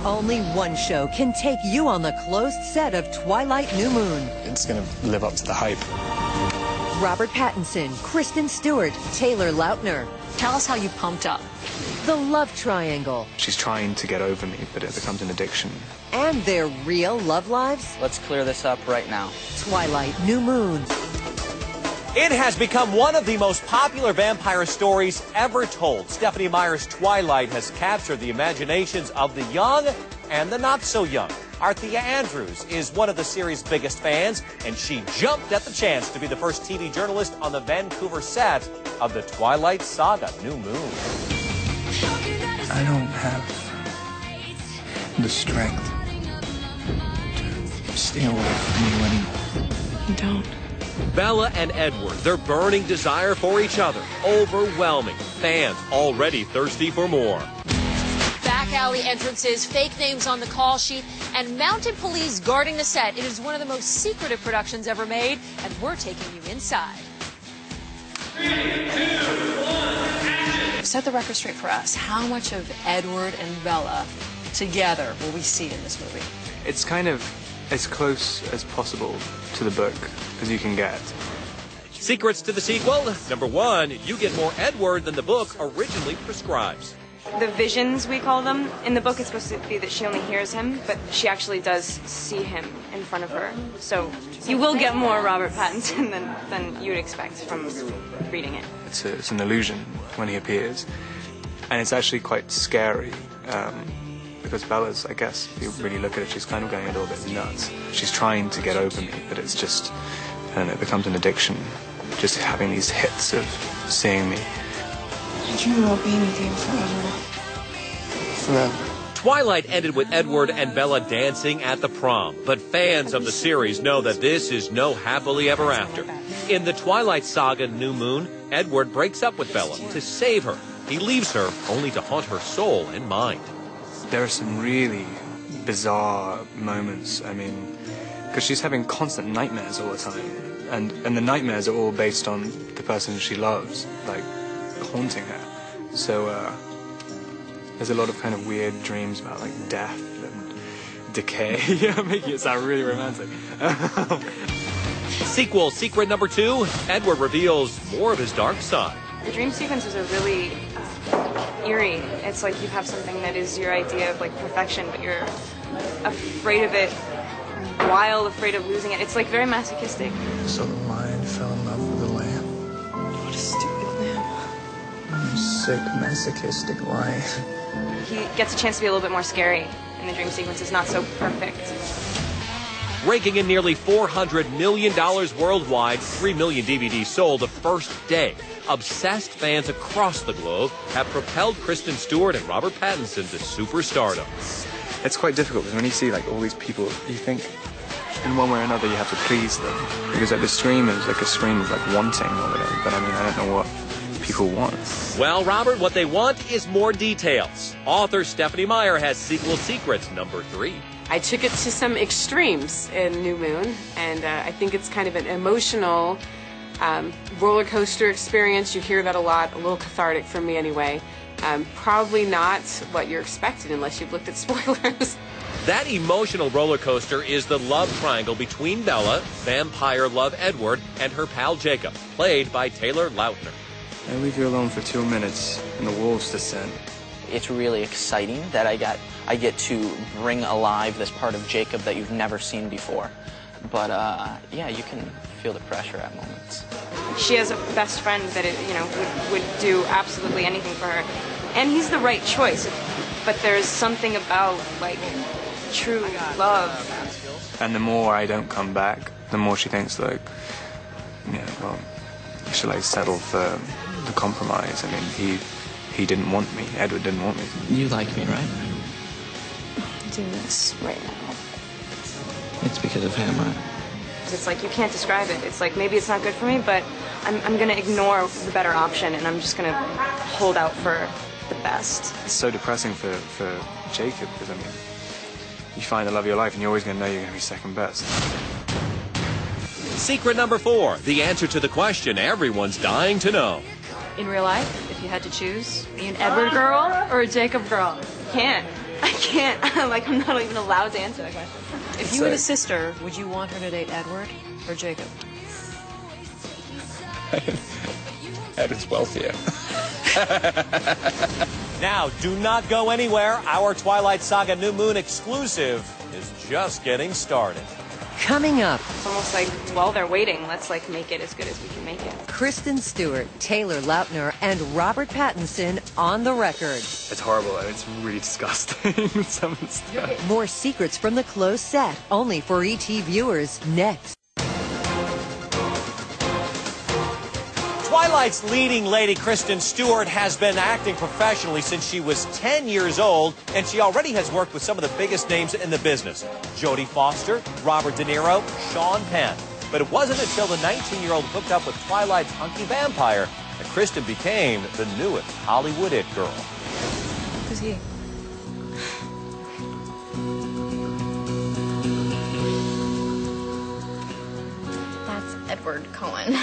Only one show can take you on the closed set of Twilight New Moon. It's going to live up to the hype. Robert Pattinson, Kristen Stewart, Taylor Lautner. Tell us how you pumped up. The love triangle. She's trying to get over me, but it becomes an addiction. And their real love lives. Let's clear this up right now. Twilight New Moon. It has become one of the most popular vampire stories ever told. Stephenie Meyer's Twilight has captured the imaginations of the young and the not-so-young. Arthea Andrews is one of the series' biggest fans, and she jumped at the chance to be the first TV journalist on the Vancouver set of the Twilight Saga New Moon. I don't have the strength to stay away from you anymore. You don't. Bella and Edward, their burning desire for each other, overwhelming. Fans already thirsty for more. Back alley entrances, fake names on the call sheet, and mounted police guarding the set. It is one of the most secretive productions ever made, and we're taking you inside. 3, 2, 1, action! Set the record straight for us. How much of Edward and Bella together will we see in this movie? It's kind of as close as possible to the book as you can get. Secrets to the sequel. Number 1, you get more Edward than the book originally prescribes. The visions, we call them, in the book it's supposed to be that she only hears him, but she actually does see him in front of her. So you will get more Robert Pattinson than you'd expect from reading it. It's an illusion when he appears, and it's actually quite scary because Bella's, I guess, if you really look at it, she's kind of going a little bit nuts. She's trying to get over me, but it's just, and it becomes an addiction, just having these hits of seeing me. I dream about being with you forever. Forever. Twilight ended with Edward and Bella dancing at the prom, but fans of the series know that this is no happily ever after. In the Twilight Saga New Moon, Edward breaks up with Bella to save her. He leaves her only to haunt her soul and mind. There are some really bizarre moments, I mean, because she's having constant nightmares all the time, and the nightmares are all based on the person she loves, like haunting her. So there's a lot of kind of weird dreams about like death and decay. Making it sound really romantic. Sequel, secret number 2, Edward reveals more of his dark side. The dream sequences are really eerie. It's like you have something that is your idea of like perfection, but you're afraid of it, wild, afraid of losing it. It's like very masochistic. So the lion fell in love with the lamb. What a stupid lamb. Sick, masochistic lion. He gets a chance to be a little bit more scary in the dream sequences, not so perfect. Raking in nearly $400 million worldwide, 3 million DVDs sold the first day. Obsessed fans across the globe have propelled Kristen Stewart and Robert Pattinson to superstardom. It's quite difficult because when you see like all these people, you think in one way or another you have to please them. Because like the scream is like a scream of like wanting or whatever, but I mean I don't know what people want. Well, Robert, what they want is more details. Author Stephenie Meyer has sequel secrets number 3. I took it to some extremes in New Moon, and I think it's kind of an emotional roller coaster experience. You hear that a lot, a little cathartic for me anyway. Probably not what you're expecting unless you've looked at spoilers. That emotional roller coaster is the love triangle between Bella, vampire love Edward, and her pal Jacob, played by Taylor Lautner. I leave you alone for 2 minutes and the wolves descend. It's really exciting that I get to bring alive this part of Jacob that you've never seen before. But yeah, you can feel the pressure at moments. She has a best friend that would do absolutely anything for her, and he's the right choice. But there's something about like true love. And the more I don't come back, the more she thinks like, well, should I settle for the compromise? I mean, he didn't want me. Edward didn't want me. You like me, right? I'm doing this right now. It's because of him, right? It's like you can't describe it. It's like maybe it's not good for me, but I'm going to ignore the better option, and I'm just going to hold out for the best. It's so depressing for Jacob, because, I mean, you find the love of your life, and you're always going to know you're going to be second best. Secret number 4, the answer to the question everyone's dying to know. In real life, if you had to choose, be an Edward girl or a Jacob girl? Can't. I can't. Like, I'm not even allowed to answer that question. If you had a sister, would you want her to date Edward or Jacob? Edward's wealthier. Now, do not go anywhere. Our Twilight Saga New Moon exclusive is just getting started. Coming up, It's almost like, while they're waiting, let's like make it as good as we can make it. Kristen Stewart, Taylor Lautner, and Robert Pattinson on the record. It's horrible and it's really disgusting. Some of the stuff. More secrets from the closed set, only for ET viewers, next. Twilight's leading lady, Kristen Stewart, has been acting professionally since she was 10 years old, and she already has worked with some of the biggest names in the business. Jodie Foster, Robert De Niro, Sean Penn. But it wasn't until the 19-year-old hooked up with Twilight's hunky vampire that Kristen became the newest Hollywood it girl. Who's he? That's Edward Cullen.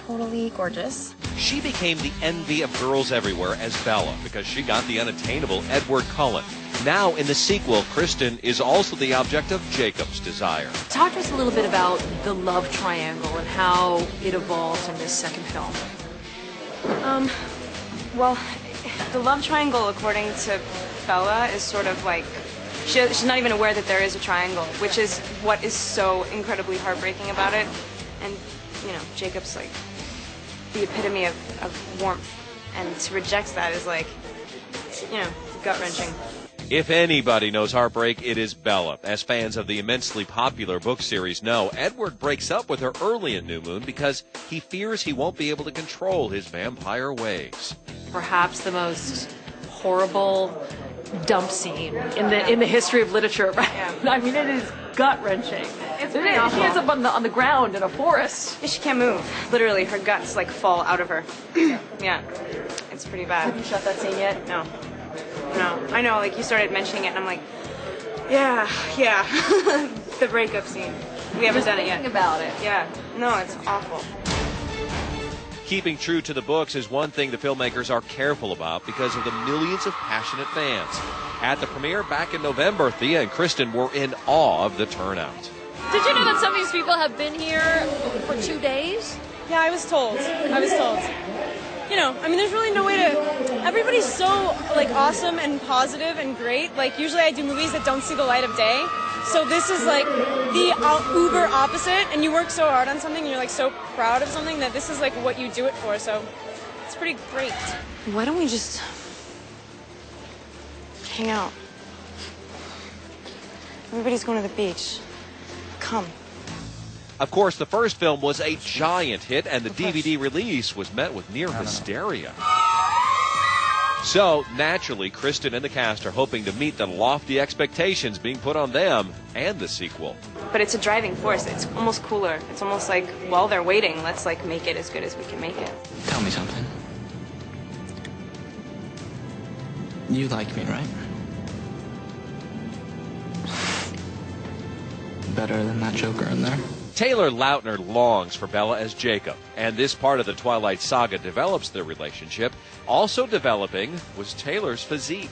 Totally gorgeous. She became the envy of girls everywhere as Bella because she got the unattainable Edward Cullen. Now, in the sequel, Kristen is also the object of Jacob's desire. Talk to us a little bit about the love triangle and how it evolves in this second film. Well, the love triangle, according to Bella, is sort of like, she's not even aware that there is a triangle, which is what is so incredibly heartbreaking about it. And, you know, Jacob's like the epitome of warmth, and to reject that is like, you know, gut-wrenching. If anybody knows heartbreak, it is Bella. As fans of the immensely popular book series know, Edward breaks up with her early in New Moon because he fears he won't be able to control his vampire ways. Perhaps the most horrible dump scene in the history of literature, right? Yeah. I mean, it is gut-wrenching. It's pretty awful. She ends up on the ground in a forest. She can't move. Literally, her guts like fall out of her. Yeah, it's pretty bad. Have you shot that scene yet? No. No. I know, like, you started mentioning it, and I'm like, yeah. The breakup scene. We haven't done it yet. Thinking about it. Yeah. No, it's awful. Keeping true to the books is one thing the filmmakers are careful about because of the millions of passionate fans. At the premiere back in November, Thea and Kristen were in awe of the turnout. Did you know that some of these people have been here for 2 days? Yeah, I was told. You know, I mean, there's really no way to... Everybody's so, like, awesome and positive and great. Like, usually I do movies that don't see the light of day. So this is, like, the uber opposite. And you work so hard on something and you're, like, so proud of something that this is, like, what you do it for. So it's pretty great. Why don't we just hang out? Everybody's going to the beach. Come. Of course, the first film was a giant hit, and the DVD release was met with near hysteria. So, naturally, Kristen and the cast are hoping to meet the lofty expectations being put on them and the sequel. But it's a driving force. It's almost cooler. It's almost like, while they're waiting, let's, like, make it as good as we can make it. Tell me something. You like me, right? Better than that Joker in there. Taylor Lautner longs for Bella as Jacob, and this part of the Twilight Saga develops their relationship. Also developing was Taylor's physique.